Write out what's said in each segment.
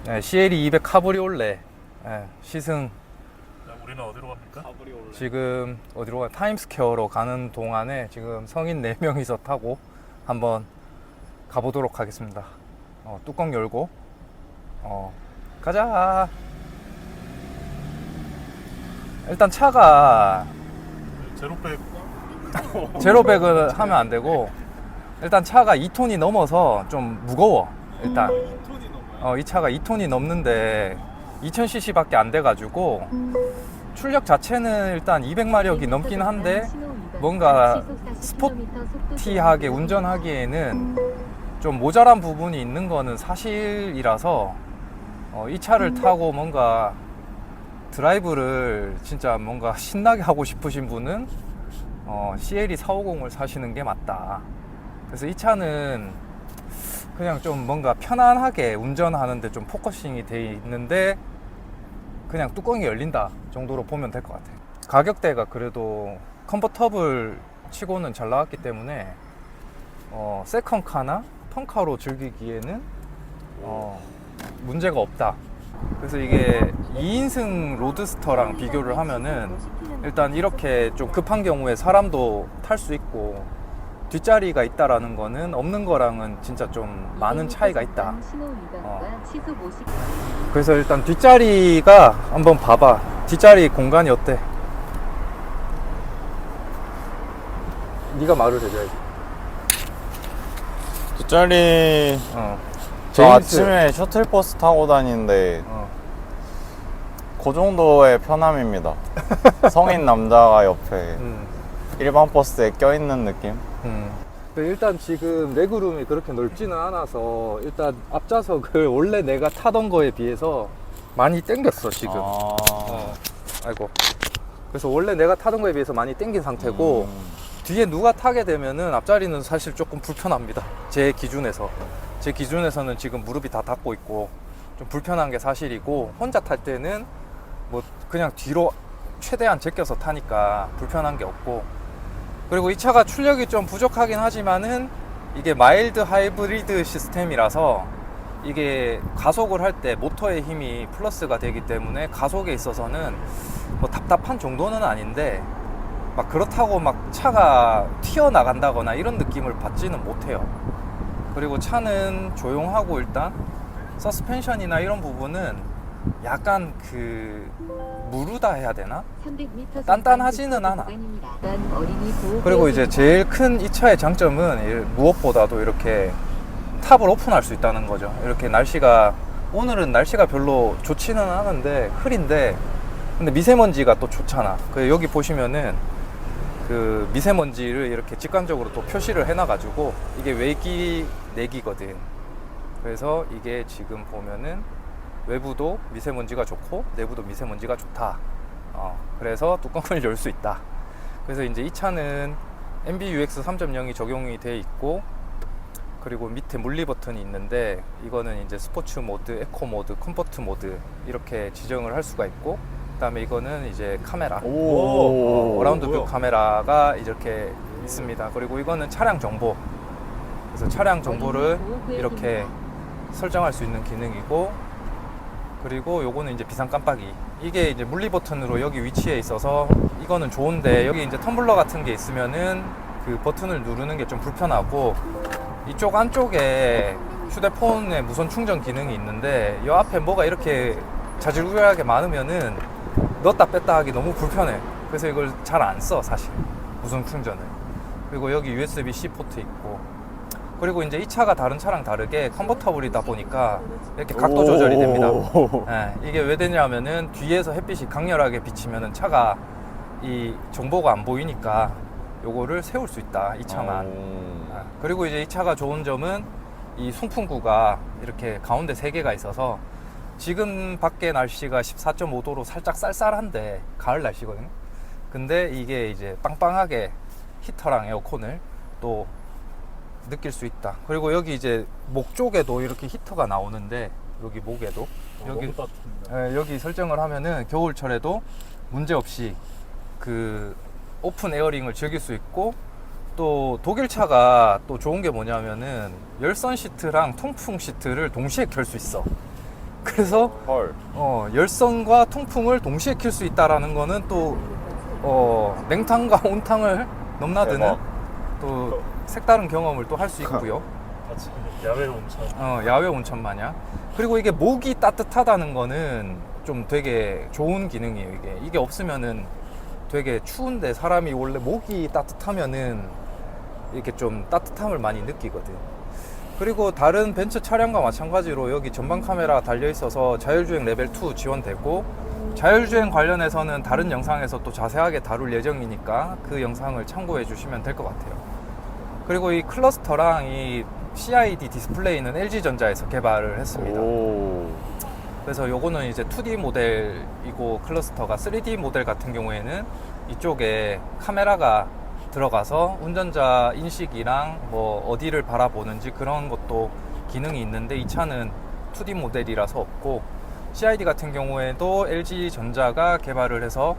네, CLE 200 카브리올레 시승. 우리는 어디로 갑니까? 지금 어디로 가? 타임스퀘어로 가는 동안에 지금 성인 4명이서 타고 한번 가보도록 하겠습니다. 뚜껑 열고 가자. 일단 차가 제로백을 하면 안 되고, 일단 차가 2톤이 넘어서 좀 무거워. 일단 2톤이 넘어요? 이 차가 2톤이 넘는데 2000cc 밖에 안 돼가지고 출력 자체는 일단 200마력이 넘긴 한데 뭔가 스포티하게 운전하기에는 좀 모자란 부분이 있는 거는 사실이라서 이 차를 타고 뭔가 드라이브를 진짜 뭔가 신나게 하고 싶으신 분은 CLE 450을 사시는 게 맞다. 그래서 이 차는 그냥 좀 뭔가 편안하게 운전하는데 좀 포커싱이 돼 있는데 그냥 뚜껑이 열린다 정도로 보면 될 것 같아요. 가격대가 그래도 컨버터블 치고는 잘 나왔기 때문에 세컨카나 턴카로 즐기기에는 문제가 없다. 그래서 이게 2인승 로드스터랑 비교를 하면은 일단 이렇게 좀 급한 경우에 사람도 탈 수 있고 뒷자리가 있다라는 거는 없는 거랑은 진짜 좀 많은 차이가 있다. 그래서 일단 뒷자리가 한번 봐봐. 뒷자리 공간이 어때? 네가 말을 해줘야지. 뒷자리 저 아침에 셔틀버스 타고 다니는데 그 정도의 편함입니다. 성인 남자가 옆에 일반 버스에 껴있는 느낌? 일단 지금 레그룸이 그렇게 넓지는 않아서 일단 앞좌석을 원래 내가 타던 거에 비해서 많이 당겼어 지금. 아이고. 그래서 원래 내가 타던 거에 비해서 많이 당긴 상태고 뒤에 누가 타게 되면은 앞자리는 사실 조금 불편합니다. 제 기준에서는 지금 무릎이 다 닿고 있고 좀 불편한 게 사실이고, 혼자 탈 때는 뭐 그냥 뒤로 최대한 제껴서 타니까 불편한 게 없고, 그리고 이 차가 출력이 좀 부족하긴 하지만은 이게 마일드 하이브리드 시스템이라서 이게 가속을 할 때 모터의 힘이 플러스가 되기 때문에 가속에 있어서는 뭐 답답한 정도는 아닌데 막 그렇다고 막 차가 튀어나간다거나 이런 느낌을 받지는 못해요. 그리고 차는 조용하고 일단 서스펜션이나 이런 부분은 약간 무르다 해야 되나? 단단하지는 않아. 그리고 이제 제일 큰 이 차의 장점은 무엇보다도 이렇게 탑을 오픈할 수 있다는 거죠. 이렇게 오늘은 날씨가 별로 좋지는 않은데 흐린데, 근데 미세먼지가 또 좋잖아. 여기 보시면은 그 미세먼지를 이렇게 직관적으로 또 표시를 해놔가지고 이게 외기 내기거든. 그래서 이게 지금 보면은 외부도 미세먼지가 좋고 내부도 미세먼지가 좋다. 그래서 뚜껑을 열 수 있다. 그래서 이제 이 차는 MBUX 3.0이 적용이 돼 있고, 그리고 밑에 물리 버튼이 있는데 이거는 이제 스포츠 모드, 에코 모드, 컴포트 모드 이렇게 지정을 할 수가 있고, 그다음에 이거는 이제 카메라, 어라운드 뷰 카메라가 이렇게 있습니다. 그리고 이거는 차량 정보. 그래서 차량 정보를 이렇게 설정할 수 있는 기능이고, 그리고 요거는 이제 비상 깜빡이. 이게 이제 물리 버튼으로 여기 위치에 있어서 이거는 좋은데, 여기 이제 텀블러 같은 게 있으면은 그 버튼을 누르는 게 좀 불편하고, 이쪽 안쪽에 휴대폰에 무선 충전 기능이 있는데 이 앞에 뭐가 이렇게 자질구레하게 많으면은 넣었다 뺐다 하기 너무 불편해. 그래서 이걸 잘 안 써, 사실 무선 충전을. 그리고 여기 USB-C 포트 있고, 그리고 이제 이 차가 다른 차랑 다르게 컨버터블이다 보니까 이렇게 각도 조절이 됩니다. 이게 왜 되냐면은 뒤에서 햇빛이 강렬하게 비치면은 차가 이 정보가 안 보이니까 요거를 세울 수 있다, 이 차만. 그리고 이제 이 차가 좋은 점은 이 송풍구가 이렇게 가운데 3개가 있어서, 지금 밖에 날씨가 14.5도로 살짝 쌀쌀한데 가을 날씨거든요. 근데 이게 이제 빵빵하게 히터랑 에어컨을 또 느낄 수 있다. 그리고 여기 이제 목 쪽에도 이렇게 히터가 나오는데, 여기 목에도 여기 설정을 하면은 겨울철에도 문제없이 그 오픈 에어링을 즐길 수 있고, 또 독일 차가 또 좋은 게 뭐냐면은 열선 시트랑 통풍 시트를 동시에 켤 수 있어. 그래서 헐. 열선과 통풍을 동시에 켤 수 있다라는 거는 또 냉탕과 온탕을 넘나드는 대박. 또 색다른 경험을 또 할 수 있고요. 마치 야외 온천. 야외 온천 마냥. 그리고 이게 목이 따뜻하다는 거는 좀 되게 좋은 기능이에요. 이게 없으면은 되게 추운데 사람이 원래 목이 따뜻하면은 이렇게 좀 따뜻함을 많이 느끼거든. 그리고 다른 벤츠 차량과 마찬가지로 여기 전방 카메라 달려 있어서 자율주행 레벨 2 지원되고, 자율주행 관련해서는 다른 영상에서 또 자세하게 다룰 예정이니까 그 영상을 참고해 주시면 될 것 같아요. 그리고 이 클러스터랑 이 CID 디스플레이는 LG전자에서 개발을 했습니다. 오. 그래서 요거는 이제 2D 모델이고, 클러스터가 3D 모델 같은 경우에는 이쪽에 카메라가 들어가서 운전자 인식이랑 뭐 어디를 바라보는지 그런 것도 기능이 있는데, 이 차는 2D 모델이라서 없고, CID 같은 경우에도 LG전자가 개발을 해서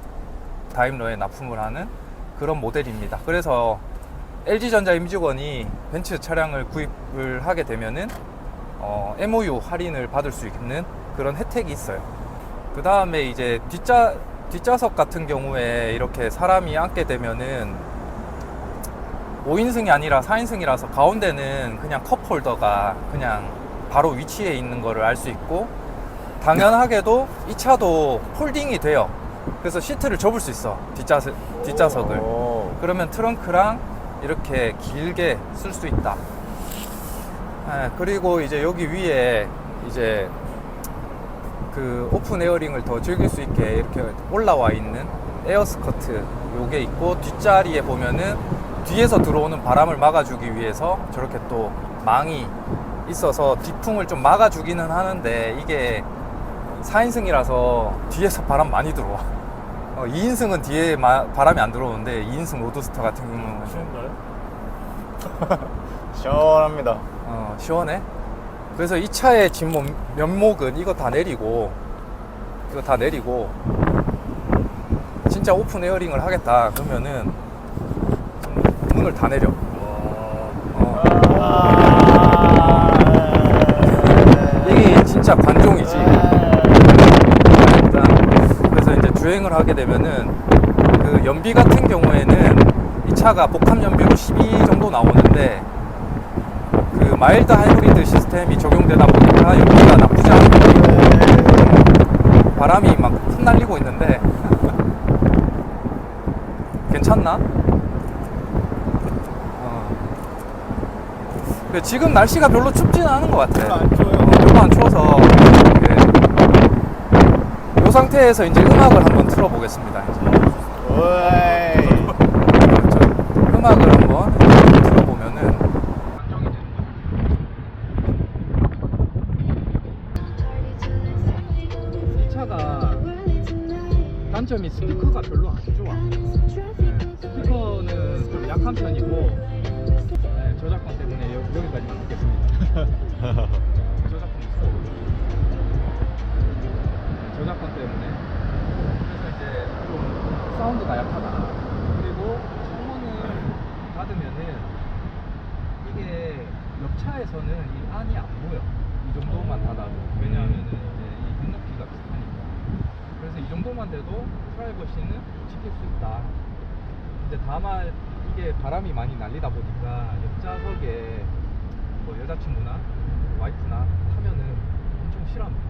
다임러에 납품을 하는 그런 모델입니다. 그래서 LG전자 임직원이 벤츠 차량을 구입을 하게 되면은 MOU 할인을 받을 수 있는 그런 혜택이 있어요. 그 다음에 이제 뒷좌석 같은 경우에 이렇게 사람이 앉게 되면은 5인승이 아니라 4인승이라서 가운데는 그냥 컵홀더가 그냥 바로 위치에 있는 거를 알 수 있고, 당연하게도 이 차도 폴딩이 돼요. 그래서 시트를 접을 수 있어, 뒷좌석을. 오. 그러면 트렁크랑 이렇게 길게 쓸 수 있다. 그리고 이제 여기 위에 이제 그 오픈 에어링을 더 즐길 수 있게 이렇게 올라와 있는 에어 스커트 요게 있고, 뒷자리에 보면은 뒤에서 들어오는 바람을 막아주기 위해서 저렇게 또 망이 있어서 뒷풍을 좀 막아주기는 하는데, 이게 4인승이라서 뒤에서 바람 많이 들어와. 2인승은 뒤에 바람이 안 들어오는데 2인승 로드스터 같은 경우는 쉬운가요? 시원합니다. 시원해. 그래서 이 차의 뒷 면목은 이거 다 내리고 진짜 오픈 에어링을 하겠다 그러면은 문을 다 내려. 이게 진짜 관종이지. 그래서 이제 주행을 하게 되면은 그 연비 같은 경우에는 이 차가 복합 연비로 12 정도 나오는데, 그 마일드 하이브리드 시스템이 적용되다 보니까 연비가 나쁘지 않고 바람이 막 흩날리고 있는데 괜찮나? 지금 날씨가 별로 춥지는 않은 것 같아. 별로 안 추워요. 별로 안 추워서 이 상태에서 이제 음악을 한번 틀어보겠습니다. 이제. 오이. 음악을 한번 틀어보면은 이 차가 단점이 스피커가 별로 안 좋아. 스피커는 좀 약한 편이고, 저작권 때문에 여기까지만 듣겠습니다. 저작권 때문에. 그래서 이제 좀 사운드가 약하다. 그리고 창문을 닫으면은 이게 옆차에서는 이 안이 안 보여. 이 정도만 닫아도. 왜냐하면은 이제 이 눈높이가 비슷하니까. 그래서 이 정도만 돼도 프라이버시는 지킬 수 있다. 근데 다만 이게 바람이 많이 날리다 보니까 옆좌석에 뭐 여자친구나 와이프나 타면은 엄청 싫어합니다.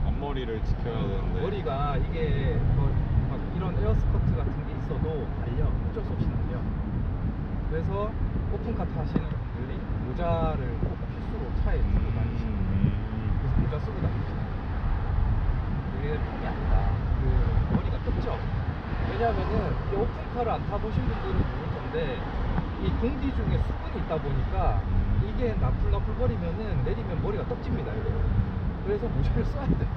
앞머리를 지켜야 되는데. 머리가 이게 막 이런 에어스커트 같은 게 있어도 날려. 어쩔 수 없이 날려. 그래서 오픈카 타시는 분들이 모자를 꼭 필수로 차에 쓰고 다니시는 거예요. 그래서 모자 쓰고 다니시는 거예요. 그게 편이 아니다. 그 머리가 뜯죠. 왜냐하면은 이 오픈카를 안 타보신 분들은 모를 건데, 이 공기 중에 수분이 있다 보니까 이게 나풀나풀거리면은 내리면 머리가 떡집니다. 이거. 그래서 모자를 써야 돼.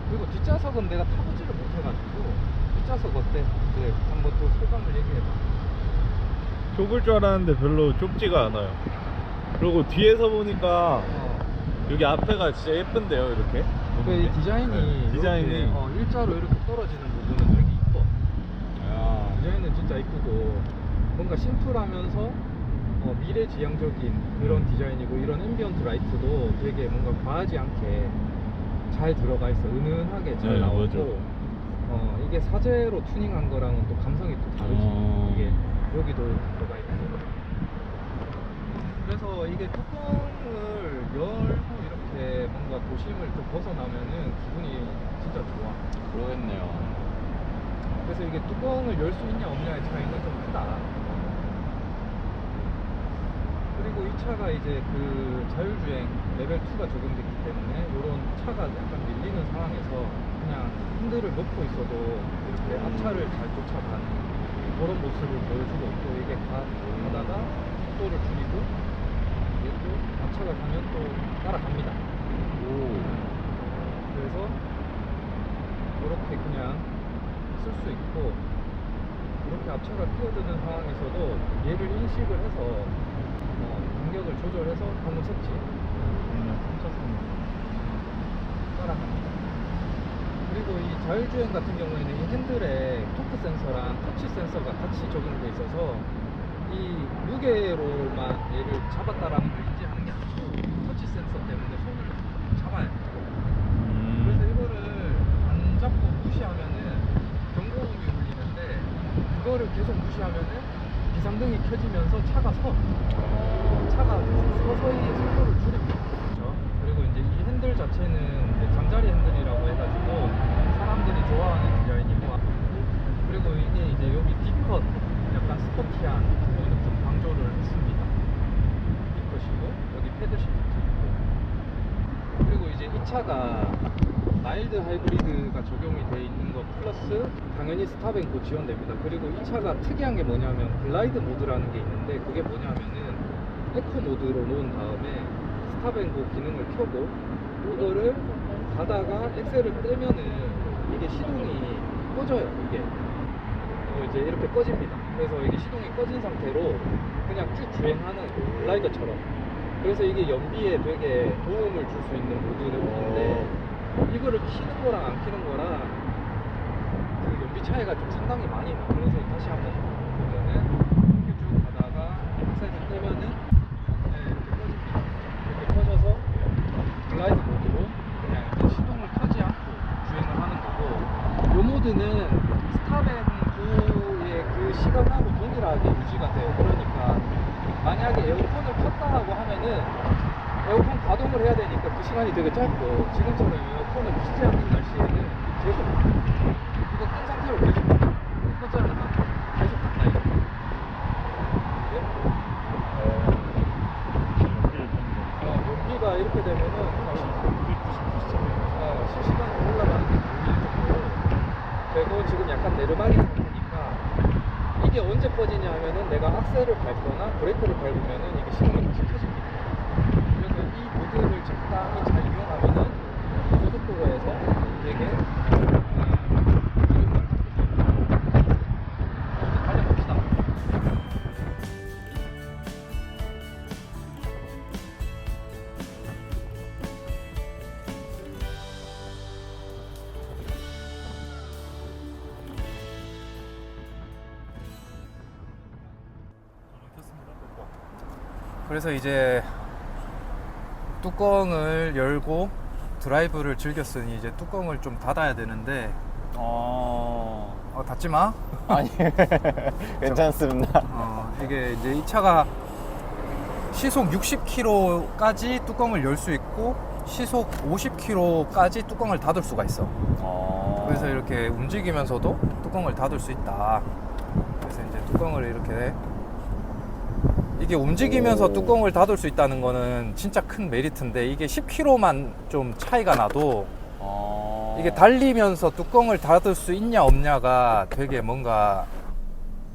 그리고 뒷좌석은 내가 타보지를 못해가지고, 뒷좌석 어때? 그래, 한번 또 소감을 얘기해봐. 좁을 줄 알았는데 별로 좁지가 않아요. 그리고 뒤에서 보니까 여기 앞에가 진짜 예쁜데요, 이렇게. 이 디자인이 네, 디자인이. 이렇게, 일자로 이렇게 떨어지는 부분은 되게 이뻐. 디자인은 진짜 이쁘고, 뭔가 심플하면서 미래지향적인 그런 디자인이고, 이런 앰비언트 라이트도 되게 뭔가 과하지 않게 잘 들어가 있어. 은은하게 잘 네, 나오고. 맞아. 이게 사제로 튜닝한 거랑은 또 감성이 또 다르지. 이게 여기도 들어가 있고. 그래서 이게 뚜껑을 열고 이렇게 뭔가 도심을 좀 벗어나면은 기분이 진짜 좋아. 그러겠네요. 그래서 이게 뚜껑을 열 수 있냐 없냐의 차이는 좀 크다. 그리고 이 차가 이제 그 자율주행 레벨 2가 적용됐기 때문에 이런 차가 약간 밀리는 상황에서 그냥 핸들을 놓고 있어도 이렇게 앞차를 잘 쫓아가는 그런 모습을 보여주고 있고, 이게 가다가 속도를 줄이고 이게 또 앞차가 가면 또 따라갑니다. 그래서 이렇게 그냥 쓸 수 있고, 이렇게 앞차가 끼어드는 상황에서도 얘를 인식을 해서 간격을 조절해서 방금 섰지. 따라갑니다. 그리고 이 자율주행 같은 경우에는 이 핸들에 토크 센서랑 터치 센서가 같이 적용돼 있어서 이 무게로만 얘를 잡았다라는 걸 인지하는 게 아니고 터치 센서 때문에 손을 잡아야 돼. 그래서 이거를 안 잡고 무시하면은 경고음이 울리는데, 그거를 계속 무시하면은 비상등이 켜지면서 차가 서서히 속도를 줄입니다. 그렇죠? 그리고 이제 이 핸들 자체는 이제 잠자리 핸들이라고 해가지고 사람들이 좋아하는 디자인이고, 그리고 이게 이제 여기 D컷 약간 스포티한 부분은 좀 강조를 했습니다. D컷이고 여기 패드 시프트 있고, 그리고 이제 이 차가 마일드 하이브리드가 적용이 돼 있는 것 플러스 당연히 스탑앤고 지원됩니다. 그리고 이 차가 특이한 게 뭐냐면 글라이드 모드라는 게 있는데, 그게 뭐냐면은 에코 모드로 놓은 다음에 스탑앤고 기능을 켜고 이거를 가다가 엑셀을 떼면은 이게 시동이 꺼져요. 이게 이제 이렇게 꺼집니다. 그래서 이게 시동이 꺼진 상태로 그냥 쭉 주행하는 글라이더처럼. 그래서 이게 연비에 되게 도움을 줄 수 있는 모드인데, 이거를 키는 거랑 안 키는 거랑 그 연비 차이가 좀 상당히 많이 나. 그래서 다시 한번 보면은 이렇게 쭉 가다가 엑셀을 떼면은 이렇게 꺼집니다. 이렇게 꺼져서 글라이드 모드로 그냥 이제 시동을 켜지 않고 주행을 하는 거고, 이 모드는 스탑앤고의 그 시간하고 동일하게 유지가 돼요. 그러니까 만약에 에어컨을 켰다 하고 하면은 에어컨 가동을 해야 되니까 그 시간이 되게 짧고, 지금처럼 에어컨을 키지 않는 날씨에는 계속 이거 끈 상태로 계속 껐잖아. 계속 간다 이거. 연기가 이렇게 되면은 실시간으로 올라가는 게 보일 정도로 되고, 지금 약간 내리막이 상태니까 이게 언제 꺼지냐 하면은 내가 악셀을 밟거나 브레이크를 밟으면은 이게 시동이 다시 켜집니다. 그래서 이 모드를 적당히 잘 이용하면은 고속도로에서 되게 달려봅시다. 그래서 이제 뚜껑을 열고 드라이브를 즐겼으니 이제 뚜껑을 좀 닫아야 되는데, 닫지 마. 아니, 괜찮습니다. 이게 이제 이 차가 시속 60km까지 뚜껑을 열 수 있고 시속 50km까지 뚜껑을 닫을 수가 있어. 그래서 이렇게 움직이면서도 뚜껑을 닫을 수 있다. 그래서 이제 뚜껑을 이렇게, 이게 움직이면서 뚜껑을 닫을 수 있다는 거는 진짜 큰 메리트인데, 이게 10km만 좀 차이가 나도 이게 달리면서 뚜껑을 닫을 수 있냐 없냐가 되게 뭔가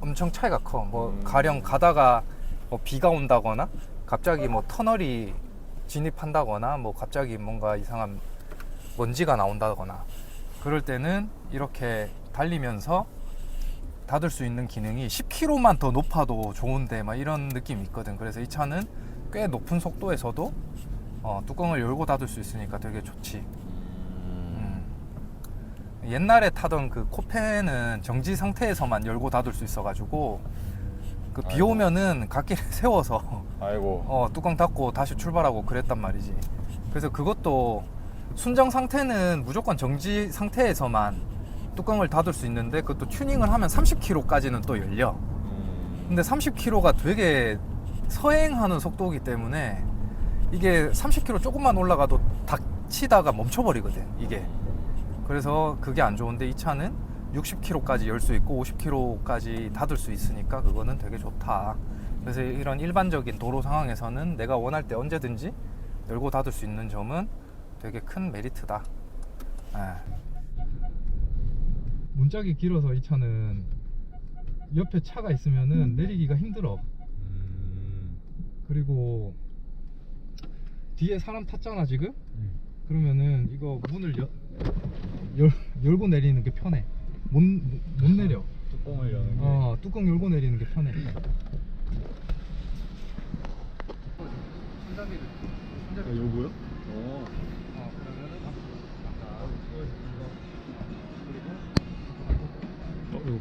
엄청 차이가 커. 뭐 가령 가다가 뭐 비가 온다거나 갑자기 뭐 터널이 진입한다거나 뭐 갑자기 뭔가 이상한 먼지가 나온다거나 그럴 때는 이렇게 달리면서 닫을 수 있는 기능이 10km만 더 높아도 좋은데 막 이런 느낌이 있거든. 그래서 이 차는 꽤 높은 속도에서도 뚜껑을 열고 닫을 수 있으니까 되게 좋지. 옛날에 타던 그 코페는 정지 상태에서만 열고 닫을 수 있어 가지고 그 비 아이고. 오면은 갓길에 세워서 아이고. 뚜껑 닫고 다시 출발하고 그랬단 말이지. 그래서 그것도 순정 상태는 무조건 정지 상태에서만 뚜껑을 닫을 수 있는데 그것도 튜닝을 하면 30km까지는 또 열려. 근데 30km가 되게 서행하는 속도이기 때문에 이게 30km 조금만 올라가도 닥치다가 멈춰버리거든 이게. 그래서 그게 안 좋은데 이 차는 60km까지 열 수 있고 50km까지 닫을 수 있으니까 그거는 되게 좋다. 그래서 이런 일반적인 도로 상황에서는 내가 원할 때 언제든지 열고 닫을 수 있는 점은 되게 큰 메리트다. 문짝이 길어서 이 차는 옆에 차가 있으면은 내리기가 힘들어. 그리고 뒤에 사람 탔잖아 지금? 그러면은 이거 문을 열고 내리는 게 편해. 못 내려. 뚜껑을 여는 게. 뚜껑 열고 내리는 게 편해. 요거요? 이거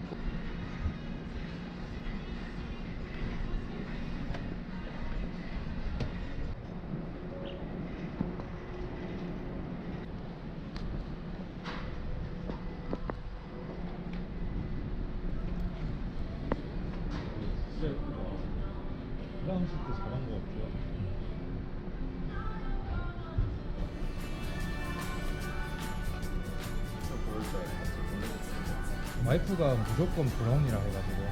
진짜 예쁘다. 프랑스 때 잘한 것 같아요. 와이프가 무조건 브라운이라 해가지고